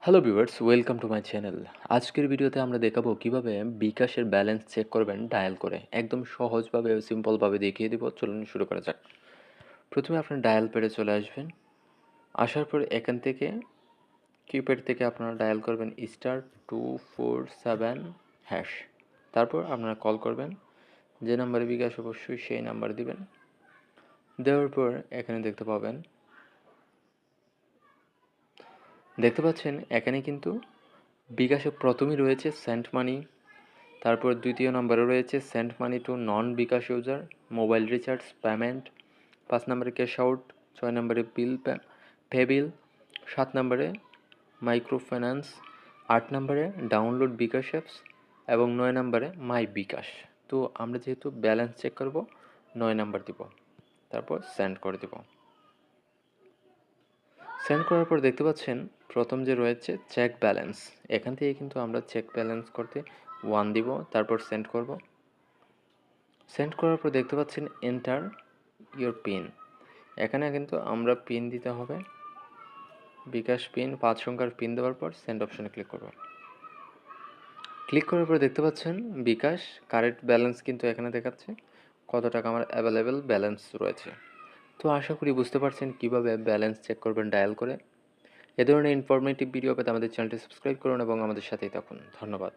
Hello viewers, welcome to my channel. আজকের ভিডিওতে আমরা দেখাবো কিভাবে বিকাশের ব্যালেন্স চেক করবেন ডায়াল করে। একদম সহজভাবে ও সিম্পলভাবে দেখিয়ে দিব। চলুন শুরু করা যাক। প্রথমে আপনার ডায়াল প্যাডে চলে আসবেন। আসার পর এখান থেকে কিপ্যাড থেকে আপনারা ডায়াল করবেন *247#। তারপর আপনারা কল করবেন। যে নাম্বারে বিকাশ অবশ্যই সেই নাম্বার দিবেন। দেওয়ার পর এখানে দেখতে পাচ্ছেন এখানে কিন্তু বিকাশে প্রথমেই রয়েছে সেন্ট মানি, তারপর দ্বিতীয় নম্বরে রয়েছে send money to non bKash user, mobile recharge payment, 5 নম্বরে ক্যাশ আউট, 6 নম্বরে পে বিল, 7 নম্বরে মাইক্রো ফাইন্যান্স, 8 নম্বরে ডাউনলোড বিকাশ অ্যাপস এবং 9 নম্বরে মাই বিকাশ। তো আমরা যেহেতু ব্যালেন্স চেক করব 9 নাম্বার দিব, তারপর সেন্ড করে দেব। সেন্ড করার পর দেখতে পাচ্ছেন প্রথম যে রয়েছে চেক ব্যালেন্স, এখান থেকে কিন্তু আমরা চেক ব্যালেন্স করতে 1 দিব, তারপর সেন্ড করব। সেন্ড করার পর দেখতে পাচ্ছেন এন্টার ইওর পিন, এখানে কিন্তু আমরা পিন দিতে হবে। বিকাশ পিন 5 সংখ্যার পিন দেওয়ার পর সেন্ড অপশনে ক্লিক করব। ক্লিক করার পর দেখতে পাচ্ছেন বিকাশ কারেন্ট ব্যালেন্স কিন্তু এখানে দেখাচ্ছে কত টাকা আমার অ্যাভেলেবেল ব্যালেন্স রয়েছে। তো আশা করি বুঝতে পারছেন কিভাবে ব্যালেন্স চেক করবেন ডায়াল করে। এ ধরনের ইনফরমেটিভ ভিডিও পেতে আমাদের চ্যানেলটি সাবস্ক্রাইব করুন এবং আমাদের সাথেই থাকুন। ধন্যবাদ।